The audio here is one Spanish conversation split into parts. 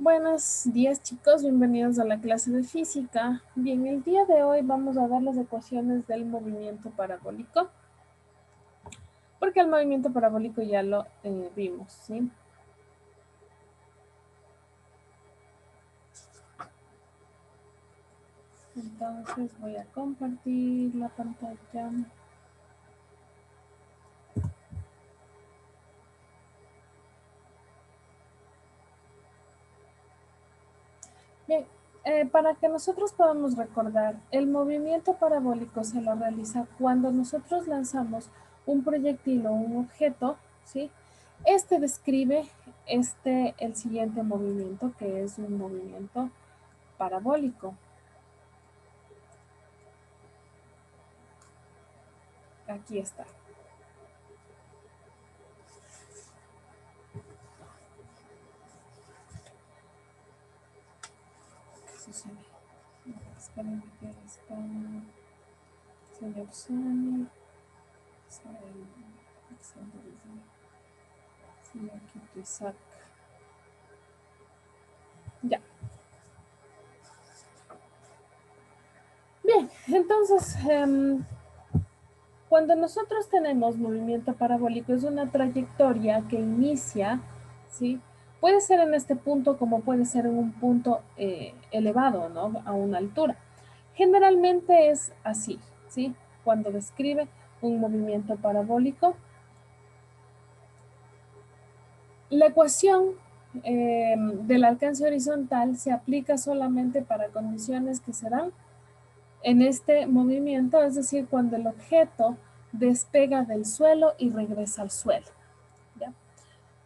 Buenos días chicos, bienvenidos a la clase de física. Bien, el día de hoy vamos a ver las ecuaciones del movimiento parabólico, porque el movimiento parabólico ya lo vimos, ¿sí? Entonces voy a compartir la pantalla. Bien, para que nosotros podamos recordar, el movimiento parabólico se lo realiza cuando nosotros lanzamos un proyectil o un objeto, ¿sí? Este describe el siguiente movimiento, que es un movimiento parabólico. Aquí está. ¿Qué sucede? Esperen que está señor Sani, señor Kito Isaac. Ya. Bien, entonces, cuando nosotros tenemos movimiento parabólico, es una trayectoria que inicia, ¿sí? Puede ser en este punto como puede ser en un punto elevado, ¿no? A una altura. Generalmente es así, ¿sí? Cuando describe un movimiento parabólico, la ecuación del alcance horizontal se aplica solamente para condiciones que se dan en este movimiento, es decir, cuando el objeto despega del suelo y regresa al suelo. ¿Ya?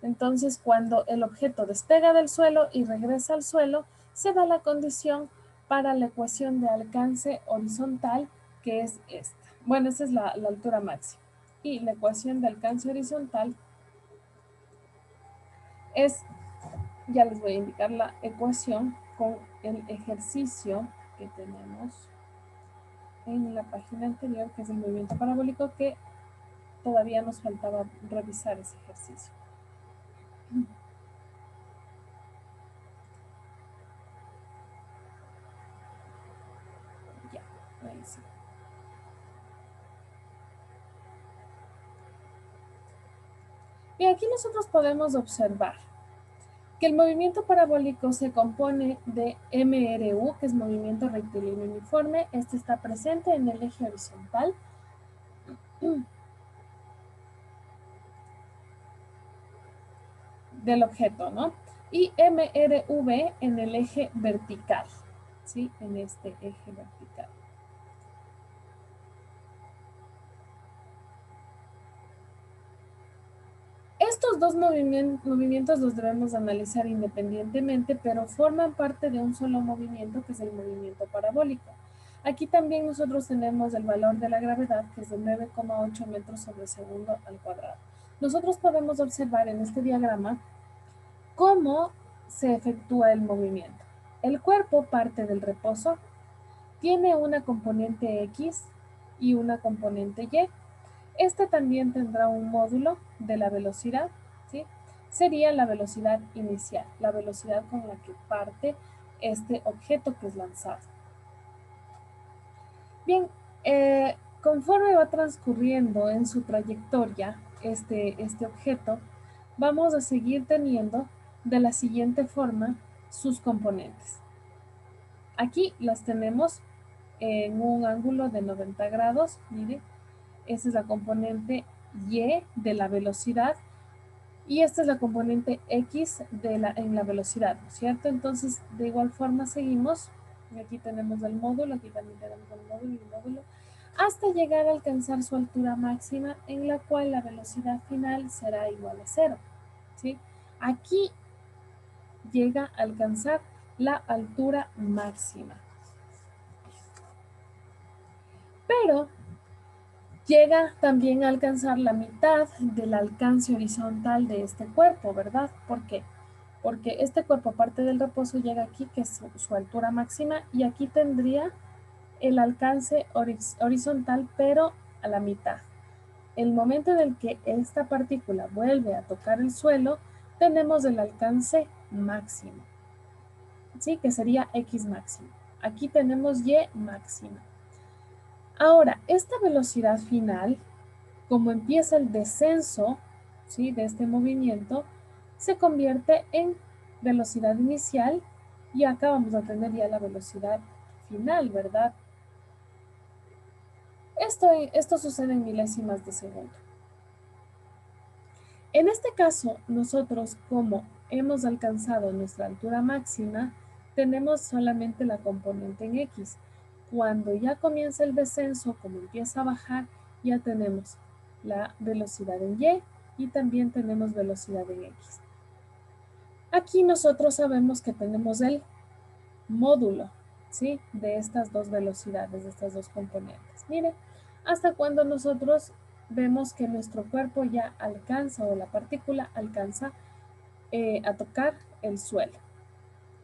Entonces, cuando el objeto despega del suelo y regresa al suelo, se da la condición para la ecuación de alcance horizontal, que es esta. Bueno, esa es la altura máxima. Y la ecuación de alcance horizontal es, ya les voy a indicar la ecuación con el ejercicio que tenemos en la página anterior, que es el movimiento parabólico, que todavía nos faltaba revisar ese ejercicio. Ya, ahí sí. Y aquí nosotros podemos observar que el movimiento parabólico se compone de MRU, que es movimiento rectilíneo uniforme. Este está presente en el eje horizontal. Del objeto, ¿no? Y MRV en el eje vertical, ¿sí? En este eje vertical. Estos dos movimientos los debemos analizar independientemente, pero forman parte de un solo movimiento, que es el movimiento parabólico. Aquí también nosotros tenemos el valor de la gravedad, que es de 9,8 metros sobre segundo al cuadrado. Nosotros podemos observar en este diagrama cómo se efectúa el movimiento. El cuerpo parte del reposo, tiene una componente X y una componente Y. Este también tendrá un módulo de la velocidad, ¿sí? Sería la velocidad inicial, la velocidad con la que parte este objeto que es lanzado. Bien, conforme va transcurriendo en su trayectoria este objeto, vamos a seguir teniendo de la siguiente forma sus componentes. Aquí las tenemos en un ángulo de 90 grados, mire, esa es la componente Y de la velocidad y esta es la componente X en la velocidad, ¿no es cierto? Entonces, de igual forma seguimos, y aquí tenemos el módulo, aquí también tenemos el módulo y el módulo, hasta llegar a alcanzar su altura máxima, en la cual la velocidad final será igual a 0, ¿sí? Aquí llega a alcanzar la altura máxima. Pero llega también a alcanzar la mitad del alcance horizontal de este cuerpo, ¿verdad? ¿Por qué? Porque este cuerpo, aparte del reposo, llega aquí, que es su altura máxima, y aquí tendría el alcance horizontal, pero a la mitad. El momento en el que esta partícula vuelve a tocar el suelo, tenemos el alcance máximo. ¿sí? Que sería X máximo. Aquí tenemos Y máxima. Ahora, esta velocidad final, como empieza el descenso, ¿sí? De este movimiento, se convierte en velocidad inicial y acá vamos a tener ya la velocidad final, ¿verdad? Esto sucede en milésimas de segundo. En este caso, nosotros, como hemos alcanzado nuestra altura máxima, tenemos solamente la componente en X. Cuando ya comienza el descenso, como empieza a bajar, ya tenemos la velocidad en Y y también tenemos velocidad en X. Aquí nosotros sabemos que tenemos el módulo, ¿sí? De estas dos velocidades, de estas dos componentes. Miren, hasta cuando nosotros vemos que nuestro cuerpo ya alcanza o la partícula alcanza a tocar el suelo.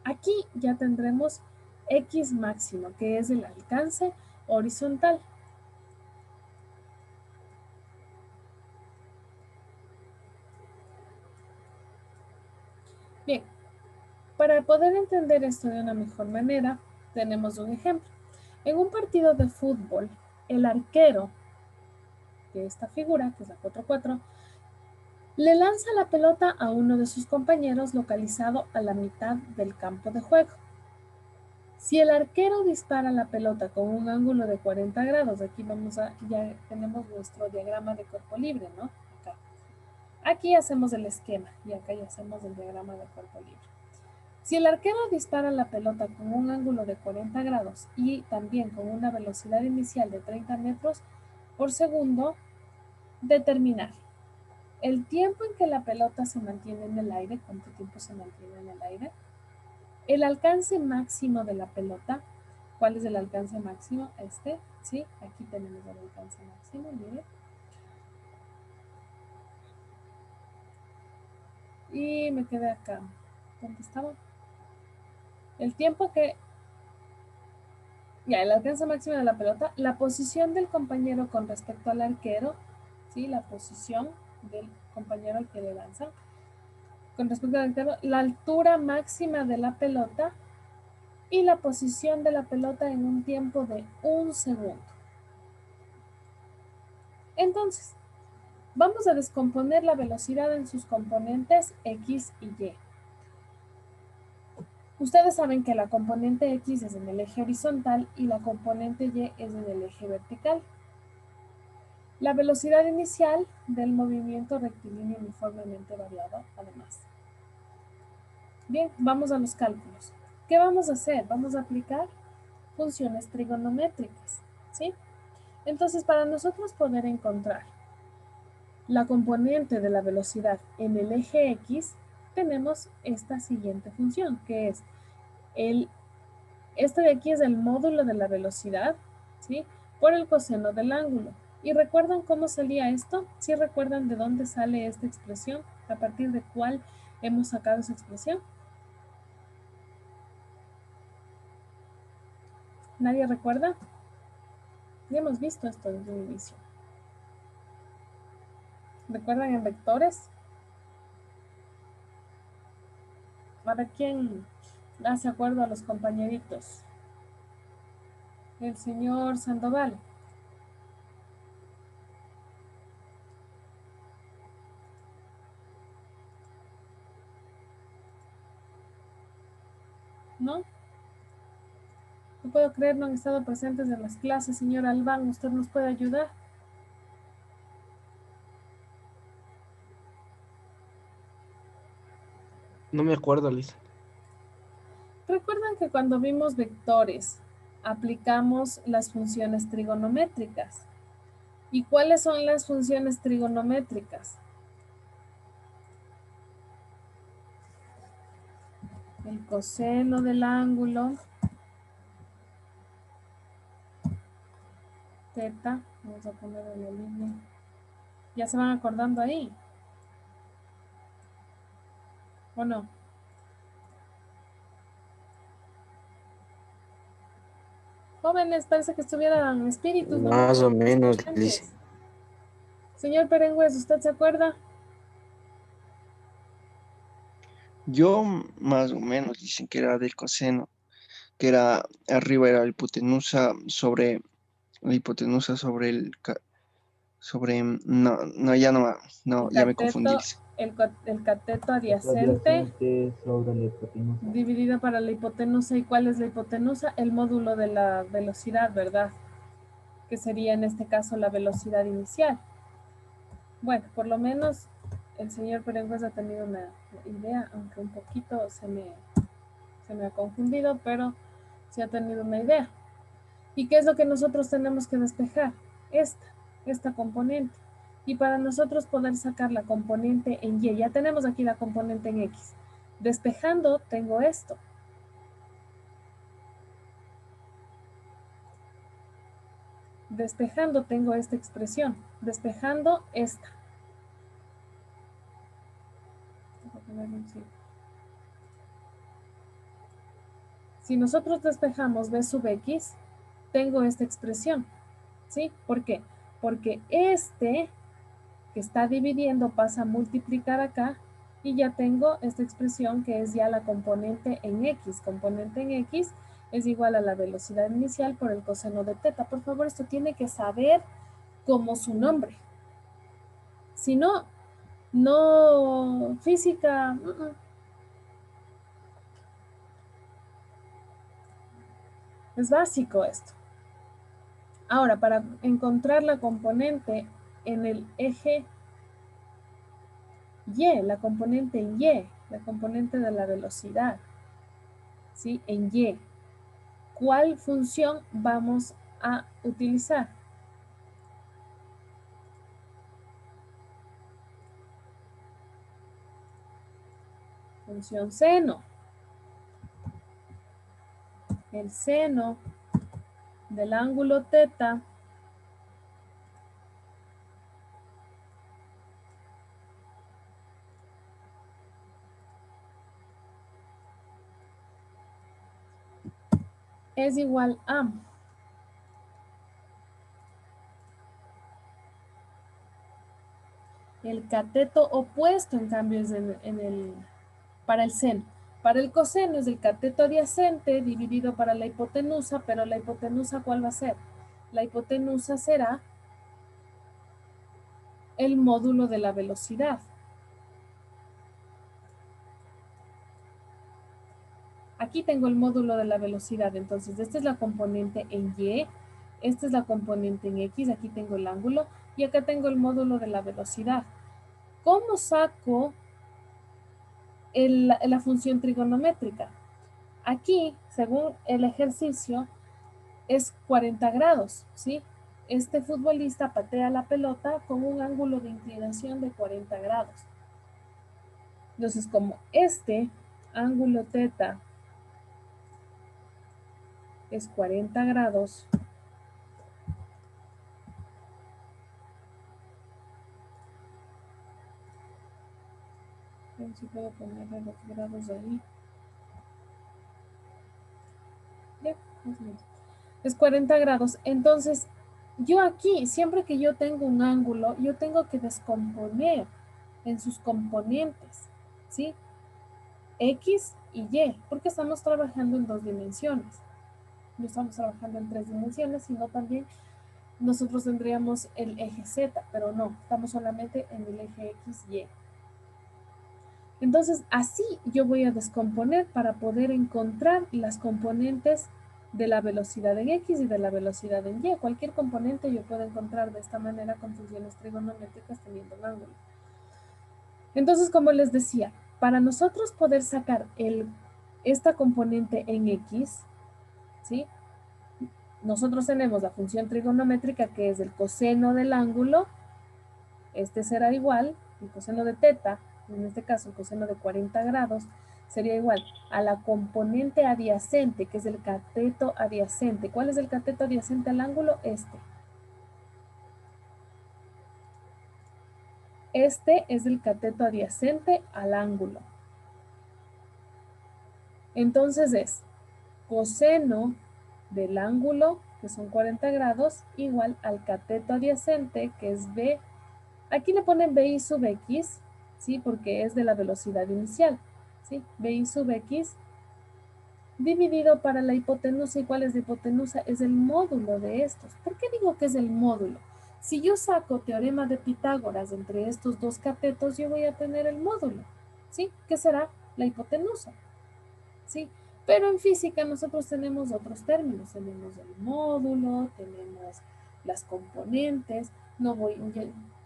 Aquí ya tendremos X máximo, que es el alcance horizontal. Bien, para poder entender esto de una mejor manera, tenemos un ejemplo. En un partido de fútbol, el arquero de esta figura, que es la 4-4, le lanza la pelota a uno de sus compañeros localizado a la mitad del campo de juego. Si el arquero dispara la pelota con un ángulo de 40 grados, aquí ya tenemos nuestro diagrama de cuerpo libre, ¿no? Acá. Aquí hacemos el esquema y acá ya hacemos el diagrama de cuerpo libre. Si el arquero dispara la pelota con un ángulo de 40 grados y también con una velocidad inicial de 30 metros por segundo, determinar el tiempo en que la pelota se mantiene en el aire, cuánto tiempo se mantiene en el aire, el alcance máximo de la pelota, ¿cuál es el alcance máximo? ¿Sí? Aquí tenemos el alcance máximo, mire. Y me quedé acá. ¿Dónde estaba? El tiempo que... Ya, el alcance máximo de la pelota, la posición del compañero con respecto al arquero, ¿sí? La posición del compañero al que le lanza. Con respecto al arquero, la altura máxima de la pelota y la posición de la pelota en un tiempo de 1 segundo. Entonces, vamos a descomponer la velocidad en sus componentes X y Y. Ustedes saben que la componente X es en el eje horizontal y la componente Y es en el eje vertical. La velocidad inicial del movimiento rectilíneo uniformemente variado, además. Bien, vamos a los cálculos. ¿Qué vamos a hacer? Vamos a aplicar funciones trigonométricas, ¿sí? Entonces, para nosotros poder encontrar la componente de la velocidad en el eje X, tenemos esta siguiente función, que es esto de aquí es el módulo de la velocidad, ¿sí? Por el coseno del ángulo. ¿Y recuerdan cómo salía esto? ¿Sí recuerdan de dónde sale esta expresión? ¿A partir de cuál hemos sacado esa expresión? ¿Nadie recuerda? Ya hemos visto esto desde un inicio. ¿Recuerdan en vectores? A ver quién hace acuerdo a los compañeritos. El señor Sandoval. ¿No? No puedo creer, no han estado presentes en las clases. Señor Albán, ¿usted nos puede ayudar? No me acuerdo, Lisa. Recuerdan que cuando vimos vectores, aplicamos las funciones trigonométricas. ¿Y cuáles son las funciones trigonométricas? El coseno del ángulo, teta, vamos a poner en la línea. ¿Ya se van acordando ahí? ¿O no? Jóvenes, parece que estuvieran espíritus nomás. Más o menos, Lisa. Señor Perengües, ¿usted se acuerda? Yo más o menos dicen que era del coseno, que era arriba era la hipotenusa sobre sobre, no, no, ya no, no, El ya me confundí. cateto, el cateto Esto adyacente adyacente sobre la hipotenusa. dividido para la hipotenusa. ¿Y cuál es la hipotenusa? El módulo de la velocidad, ¿verdad? Que sería en este caso la velocidad inicial. Bueno, por lo menos el señor Perengues ha tenido una idea, aunque un poquito se me ha confundido, pero sí ha tenido una idea. ¿Y qué es lo que nosotros tenemos que despejar? Esta componente. Y para nosotros poder sacar la componente en Y, ya tenemos aquí la componente en X. Despejando tengo esto. Despejando tengo esta expresión. Despejando esta. Si nosotros despejamos B sub X, tengo esta expresión. ¿Sí? ¿Por qué? Porque este que está dividiendo pasa a multiplicar acá y ya tengo esta expresión que es ya la componente en X. Componente en X es igual a la velocidad inicial por el coseno de teta. Por favor, esto tiene que saber como su nombre. Si no, no física. Es básico esto. Ahora, para encontrar la componente en el eje Y, la componente en Y, la componente de la velocidad, ¿sí? En Y, ¿cuál función vamos a utilizar? Función seno. El seno del ángulo teta es igual a el cateto opuesto, en cambio, es para el seno. Para el coseno es el cateto adyacente dividido para la hipotenusa, pero la hipotenusa, ¿cuál va a ser? La hipotenusa será el módulo de la velocidad. Aquí tengo el módulo de la velocidad, entonces esta es la componente en Y, esta es la componente en X, aquí tengo el ángulo, y acá tengo el módulo de la velocidad. ¿Cómo saco la función trigonométrica? Aquí, según el ejercicio, es 40 grados, ¿sí? Este futbolista patea la pelota con un ángulo de inclinación de 40 grados. Entonces, como este ángulo teta es 40 grados, a ver si puedo ponerle los grados ahí. Ya, más o menos. Es 40 grados. Entonces, yo aquí, siempre que yo tengo un ángulo, yo tengo que descomponer en sus componentes, ¿sí? X y Y, porque estamos trabajando en 2 dimensiones. No estamos trabajando en 3 dimensiones, sino también nosotros tendríamos el eje Z, pero no, estamos solamente en el eje X y Y. Entonces, así yo voy a descomponer para poder encontrar las componentes de la velocidad en X y de la velocidad en Y. Cualquier componente yo puedo encontrar de esta manera con funciones trigonométricas teniendo un ángulo. Entonces, como les decía, para nosotros poder sacar esta componente en X, ¿sí? Nosotros tenemos la función trigonométrica que es el coseno del ángulo. Este será igual, el coseno de teta, en este caso el coseno de 40 grados, sería igual a la componente adyacente, que es el cateto adyacente. ¿Cuál es el cateto adyacente al ángulo? Este es el cateto adyacente al ángulo. Entonces es coseno del ángulo, que son 40 grados, igual al cateto adyacente, que es B. Aquí le ponen BI sub X, ¿sí? Porque es de la velocidad inicial. ¿sí? BI sub X dividido para la hipotenusa. ¿Y cuál es la hipotenusa? Es el módulo de estos. ¿Por qué digo que es el módulo? Si yo saco teorema de Pitágoras entre estos dos catetos, yo voy a tener el módulo, ¿sí? Que será la hipotenusa, ¿sí? Pero en física nosotros tenemos otros términos. Tenemos el módulo, tenemos las componentes.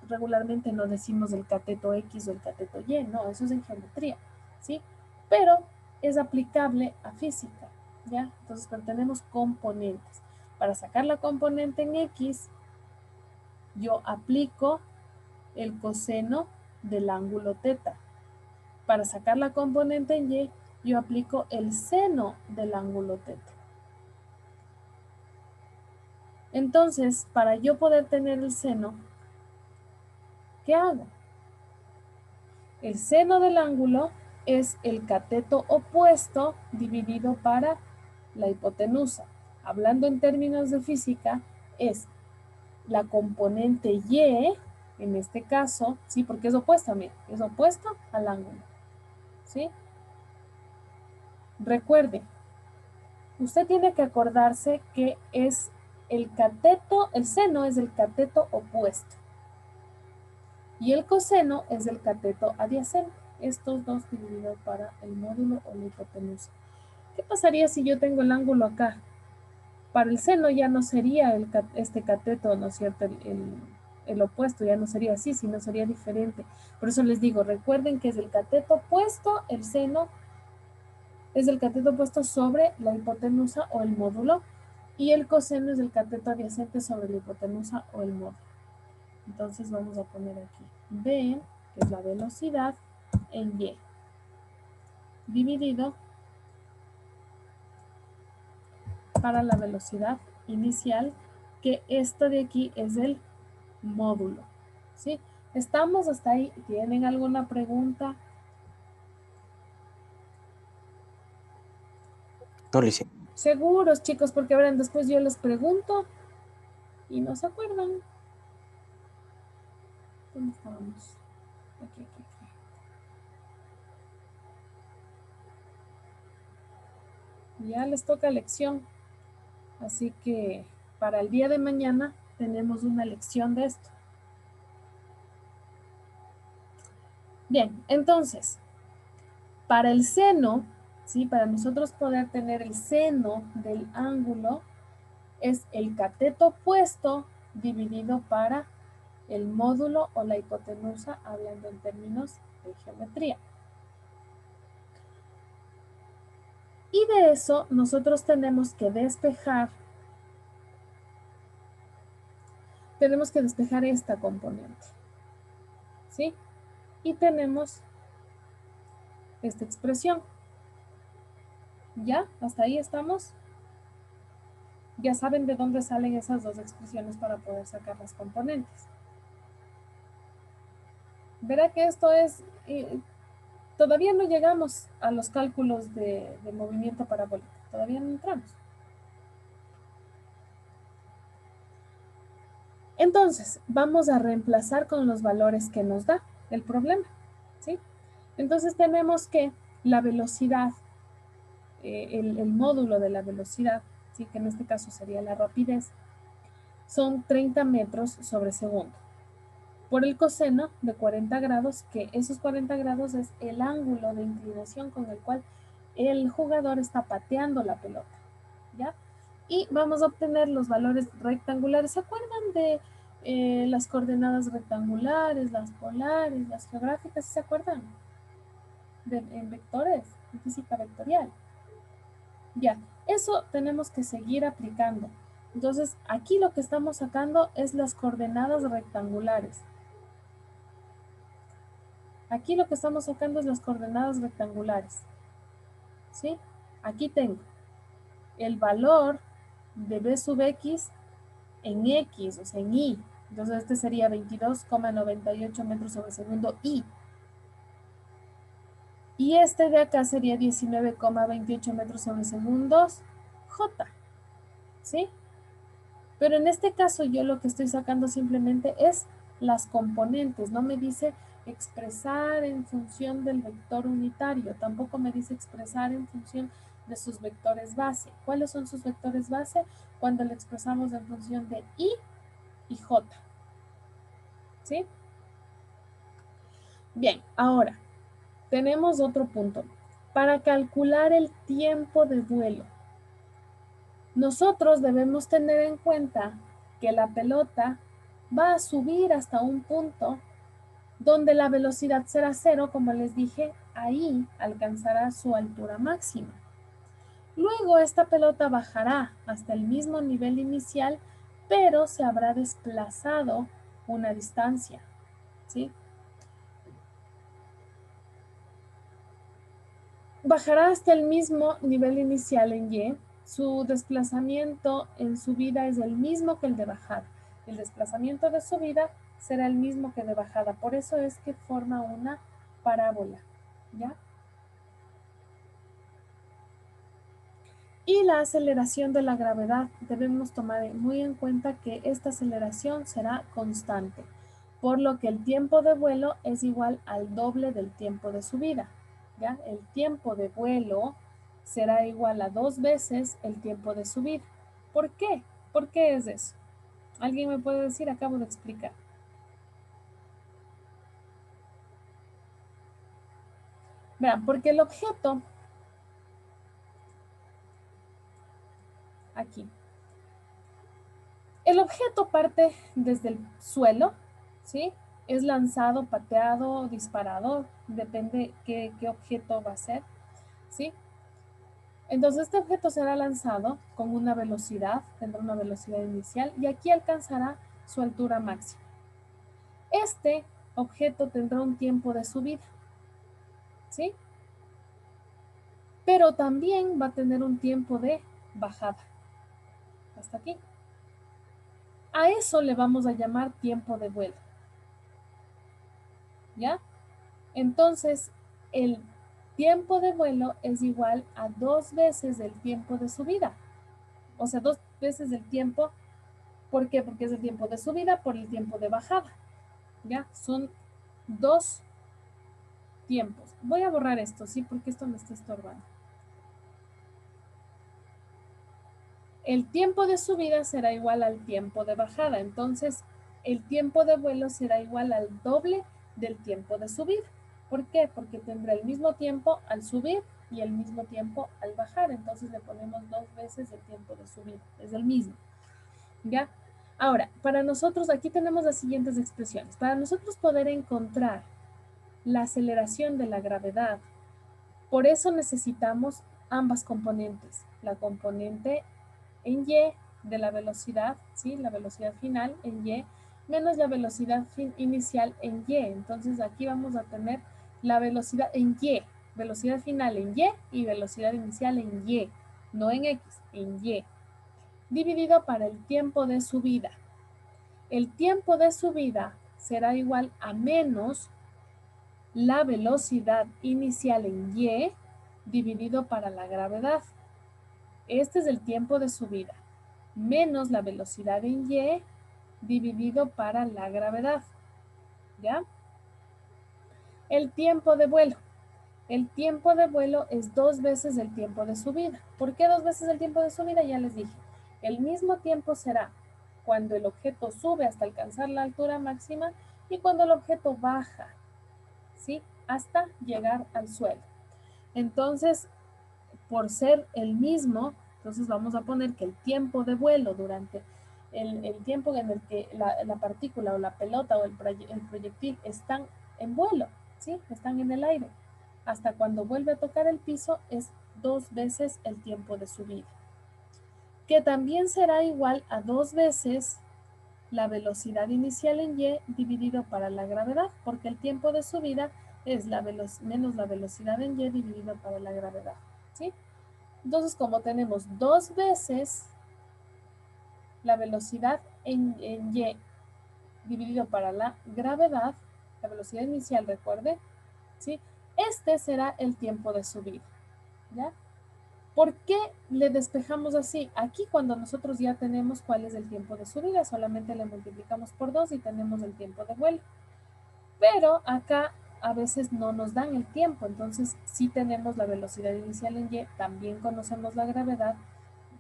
Regularmente no decimos el cateto X o el cateto Y, no, eso es en geometría, ¿sí? Pero es aplicable a física, ¿ya? Entonces, pero tenemos componentes. Para sacar la componente en X, yo aplico el coseno del ángulo teta. Para sacar la componente en Y, yo aplico el seno del ángulo teta. Entonces, para yo poder tener el seno, ¿qué hago? El seno del ángulo es el cateto opuesto dividido para la hipotenusa. Hablando en términos de física, es la componente Y, en este caso, ¿sí? Porque es opuesta, mira, es opuesto al ángulo, ¿sí? Recuerde, usted tiene que acordarse que es el cateto, el seno es el cateto opuesto y el coseno es el cateto adyacente. Estos dos divididos para el módulo o la hipotenusa. ¿Qué pasaría si yo tengo el ángulo acá? Para el seno ya no sería este cateto, ¿no es cierto? El opuesto ya no sería así, sino sería diferente. Por eso les digo, recuerden que es el cateto opuesto, el seno es el cateto opuesto sobre la hipotenusa o el módulo, y el coseno es el cateto adyacente sobre la hipotenusa o el módulo. Entonces vamos a poner aquí B, que es la velocidad, en Y, dividido para la velocidad inicial, que esto de aquí es el módulo, ¿sí? ¿Estamos hasta ahí? ¿Tienen alguna pregunta? No, Lice. Seguros, chicos, porque verán, después yo les pregunto y no se acuerdan. ¿Dónde estábamos? Aquí. Ya les toca lección, así que para el día de mañana tenemos una lección de esto. Bien, entonces, para el seno, ¿sí? Para nosotros poder tener el seno del ángulo, es el cateto opuesto dividido para el módulo o la hipotenusa, hablando en términos de geometría. Y de eso nosotros tenemos que despejar esta componente, ¿sí? Y tenemos esta expresión. ¿Ya? ¿Hasta ahí estamos? Ya saben de dónde salen esas dos expresiones para poder sacar las componentes. Verá que esto es, todavía no llegamos a los cálculos de movimiento parabólico, todavía no entramos. Entonces, vamos a reemplazar con los valores que nos da el problema, ¿sí? Entonces tenemos que la velocidad, el módulo de la velocidad, ¿sí? Que en este caso sería la rapidez, son 30 metros sobre segundo. Por el coseno de 40 grados, que esos 40 grados es el ángulo de inclinación con el cual el jugador está pateando la pelota, ¿ya? Y vamos a obtener los valores rectangulares. ¿Se acuerdan de las coordenadas rectangulares, las polares, las geográficas? ¿Se acuerdan? En vectores, en física vectorial. Ya, eso tenemos que seguir aplicando. Entonces, aquí lo que estamos sacando es las coordenadas rectangulares. Aquí lo que estamos sacando es las coordenadas rectangulares, ¿sí? Aquí tengo el valor de b sub x en x, o sea, en y. Entonces, este sería 22,98 metros sobre segundo y. Y este de acá sería 19,28 metros sobre segundos j, ¿sí? Pero en este caso yo lo que estoy sacando simplemente es las componentes, no me dice expresar en función del vector unitario, tampoco me dice expresar en función de sus vectores base. ¿Cuáles son sus vectores base? Cuando lo expresamos en función de I y J. ¿Sí? Bien, ahora tenemos otro punto. Para calcular el tiempo de vuelo, nosotros debemos tener en cuenta que la pelota va a subir hasta un punto donde la velocidad será cero, como les dije, ahí alcanzará su altura máxima. Luego esta pelota bajará hasta el mismo nivel inicial, pero se habrá desplazado una distancia, ¿sí? Bajará hasta el mismo nivel inicial en Y. Su desplazamiento en subida es el mismo que el de bajada. El desplazamiento de subida será el mismo que de bajada. Por eso es que forma una parábola, ¿ya? Y la aceleración de la gravedad, debemos tomar muy en cuenta que esta aceleración será constante, por lo que el tiempo de vuelo es igual al doble del tiempo de subida, ¿ya? El tiempo de vuelo será igual a 2 veces el tiempo de subida. ¿Por qué? ¿Por qué es eso? ¿Alguien me puede decir? Acabo de explicar. Vean, porque el objeto, aquí, el objeto parte desde el suelo, ¿sí? Es lanzado, pateado, disparado, depende qué objeto va a ser, ¿sí? Entonces este objeto será lanzado con una velocidad, tendrá una velocidad inicial y aquí alcanzará su altura máxima. Este objeto tendrá un tiempo de subida, ¿sí? Pero también va a tener un tiempo de bajada. Hasta aquí. A eso le vamos a llamar tiempo de vuelo. ¿Ya? Entonces, el tiempo de vuelo es igual a 2 veces el tiempo de subida. O sea, 2 veces el tiempo. ¿Por qué? Porque es el tiempo de subida por el tiempo de bajada. ¿Ya? Son 2 tiempos. Voy a borrar esto, ¿sí? Porque esto me está estorbando. El tiempo de subida será igual al tiempo de bajada. Entonces, el tiempo de vuelo será igual al doble del tiempo de subida. ¿Por qué? Porque tendrá el mismo tiempo al subir y el mismo tiempo al bajar. Entonces le ponemos 2 veces el tiempo de subida. Es el mismo. ¿Ya? Ahora, para nosotros, aquí tenemos las siguientes expresiones. Para nosotros poder encontrar la aceleración de la gravedad, por eso necesitamos ambas componentes. La componente en Y de la velocidad, ¿sí? La velocidad final en Y, menos la velocidad inicial en Y. Entonces aquí vamos a tener la velocidad en Y, velocidad final en Y velocidad inicial en Y, no en X, en Y, dividido para el tiempo de subida. El tiempo de subida será igual a menos la velocidad inicial en Y dividido para la gravedad. Este es el tiempo de subida, menos la velocidad en Y dividido para la gravedad. ¿Ya? El tiempo de vuelo. El tiempo de vuelo es 2 veces el tiempo de subida. ¿Por qué 2 veces el tiempo de subida? Ya les dije. El mismo tiempo será cuando el objeto sube hasta alcanzar la altura máxima y cuando el objeto baja, ¿sí? Hasta llegar al suelo. Entonces, por ser el mismo, entonces vamos a poner que el tiempo de vuelo durante el tiempo en el que la partícula o la pelota o el proyectil están en vuelo, ¿sí? Están en el aire. Hasta cuando vuelve a tocar el piso es 2 veces el tiempo de subida, que también será igual a 2 veces la velocidad inicial en Y dividido para la gravedad, porque el tiempo de subida es menos la velocidad en Y dividido para la gravedad, ¿sí? Entonces, como tenemos 2 veces la velocidad en Y dividido para la gravedad, la velocidad inicial, recuerde, ¿sí? Este será el tiempo de subida, ¿ya? ¿Por qué le despejamos así? Aquí cuando nosotros ya tenemos cuál es el tiempo de subida, solamente le multiplicamos por 2 y tenemos el tiempo de vuelo. Pero acá a veces no nos dan el tiempo, entonces sí tenemos la velocidad inicial en y, también conocemos la gravedad,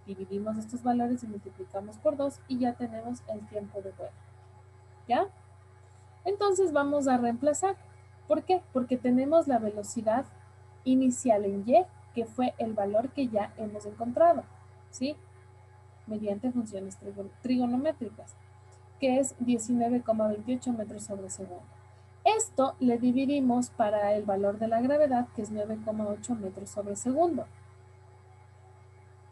dividimos estos valores y multiplicamos por 2 y ya tenemos el tiempo de vuelo. ¿Ya? Entonces vamos a reemplazar. ¿Por qué? Porque tenemos la velocidad inicial en y, que fue el valor que ya hemos encontrado, ¿sí? Mediante funciones trigonométricas, que es 19,28 metros sobre segundo. Esto le dividimos para el valor de la gravedad, que es 9,8 metros sobre segundo.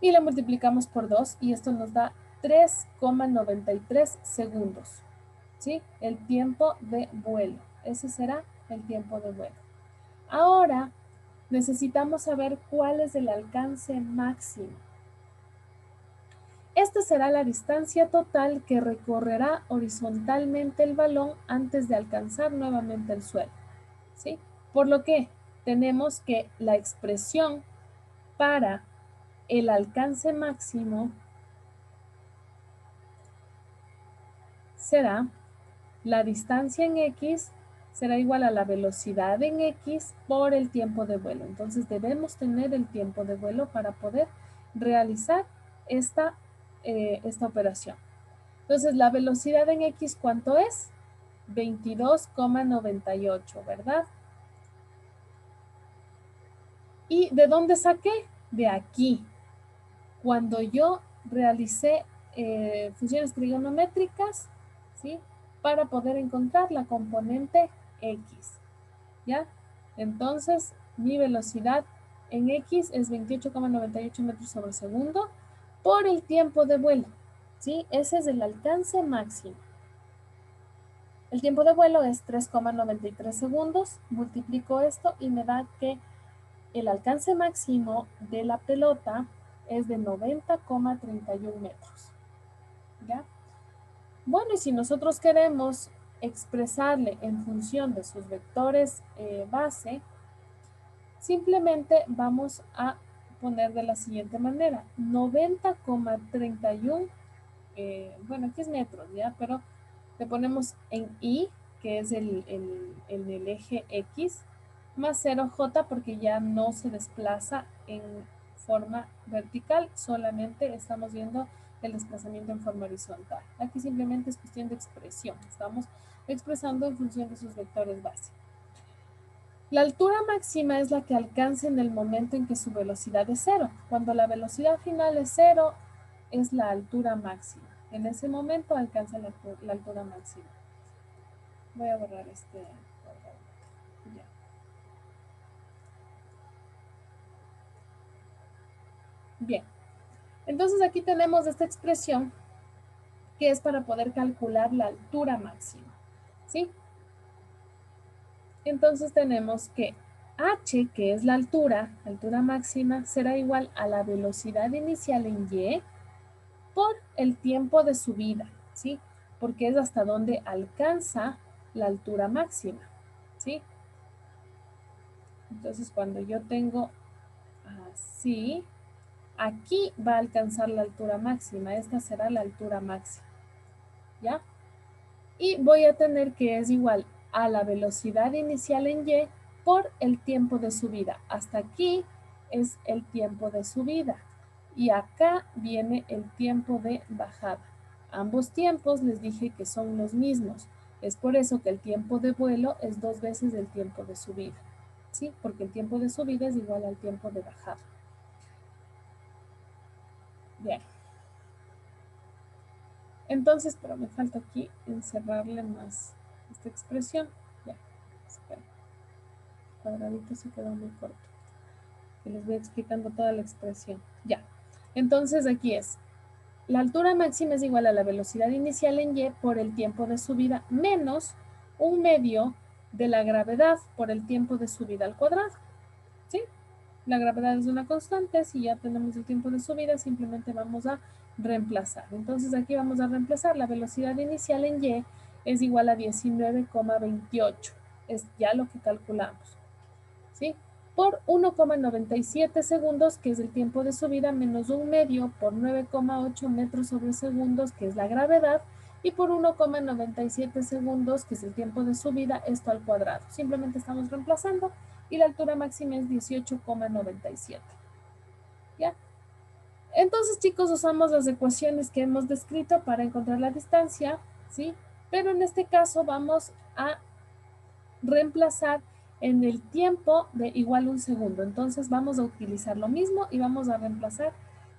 Y lo multiplicamos por 2 y esto nos da 3,93 segundos. ¿Sí? El tiempo de vuelo. Ese será el tiempo de vuelo. Ahora necesitamos saber cuál es el alcance máximo. Esta será la distancia total que recorrerá horizontalmente el balón antes de alcanzar nuevamente el suelo, ¿sí? Por lo que tenemos que la expresión para el alcance máximo será la distancia en X será igual a la velocidad en X por el tiempo de vuelo. Entonces debemos tener el tiempo de vuelo para poder realizar esta operación. Entonces la velocidad en X, ¿cuánto es? 22,98, ¿verdad? ¿Y de dónde saqué? De aquí. Cuando yo realicé funciones trigonométricas, ¿sí? Para poder encontrar la componente X, ¿ya? Entonces, mi velocidad en X es 28,98 metros sobre segundo por el tiempo de vuelo, ¿sí? Ese es el alcance máximo. El tiempo de vuelo es 3,93 segundos, multiplico esto y me da que el alcance máximo de la pelota es de 90,31 metros, ¿ya? Bueno, y si nosotros queremos expresarle en función de sus vectores base, simplemente vamos a poner de la siguiente manera, 90,31, bueno, aquí es metros, ¿ya? Pero le ponemos en y, que es el eje X, más 0J porque ya no se desplaza en forma vertical, solamente estamos viendo el desplazamiento en forma horizontal. Aquí simplemente es cuestión de expresión, estamos expresando en función de sus vectores base. La altura máxima es la que alcanza en el momento en que su velocidad es 0. Cuando la velocidad final es 0, es la altura máxima. En ese momento alcanza la altura máxima. Voy a borrar este. Ya. Bien. Entonces aquí tenemos esta expresión que es para poder calcular la altura máxima. ¿Sí? Entonces tenemos que h, que es la altura máxima, será igual a la velocidad inicial en y por el tiempo de subida, ¿sí? Porque es hasta donde alcanza la altura máxima, ¿sí? Entonces cuando yo tengo así, aquí va a alcanzar la altura máxima, esta será la altura máxima, ¿ya? Y voy a tener que es igual a la velocidad inicial en y por el tiempo de subida. Hasta aquí es el tiempo de subida y acá viene el tiempo de bajada. Ambos tiempos les dije que son los mismos. Es por eso que el tiempo de vuelo es 2 veces el tiempo de subida, ¿sí? Porque el tiempo de subida es igual al tiempo de bajada. Bien. Entonces, pero me falta aquí encerrarle más esta expresión. Ya, espera. El cuadradito se quedó muy corto. Y les voy explicando toda la expresión. Ya. Entonces, aquí es. La altura máxima es igual a la velocidad inicial en y por el tiempo de subida menos un medio de la gravedad por el tiempo de subida al cuadrado. ¿Sí? La gravedad es una constante. Si ya tenemos el tiempo de subida, simplemente vamos a reemplazar. Entonces aquí vamos a reemplazar la velocidad inicial en y es igual a 19,28. Es ya lo que calculamos, ¿sí? Por 1,97 segundos, que es el tiempo de subida, menos un medio por 9,8 metros sobre segundos, que es la gravedad, y por 1,97 segundos, que es el tiempo de subida, esto al cuadrado. Simplemente estamos reemplazando y la altura máxima es 18,97. ¿Ya? Entonces, chicos, usamos las ecuaciones que hemos descrito para encontrar la distancia, ¿sí? Pero en este caso vamos a reemplazar en el tiempo de igual 1 segundo. Entonces vamos a utilizar lo mismo y vamos a reemplazar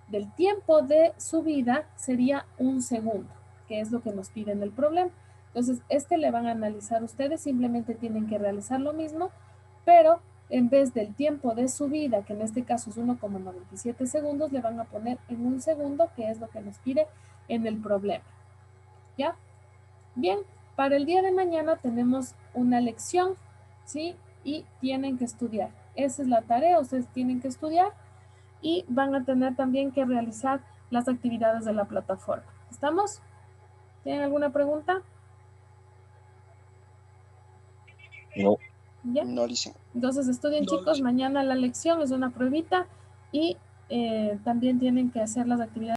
del tiempo de subida sería 1 segundo, que es lo que nos pide en el problema. Entonces, este le van a analizar ustedes, simplemente tienen que realizar lo mismo, pero en vez del tiempo de subida, que en este caso es 1,97 segundos, le van a poner en 1 segundo, que es lo que nos pide en el problema. ¿Ya? Bien, para el día de mañana tenemos una lección, ¿sí? Y tienen que estudiar. Esa es la tarea, ustedes tienen que estudiar y van a tener también que realizar las actividades de la plataforma. ¿Estamos? ¿Tienen alguna pregunta? No. ¿Ya? No, Lisa. Entonces estudien, chicos, mañana la lección es una pruebita y también tienen que hacer las actividades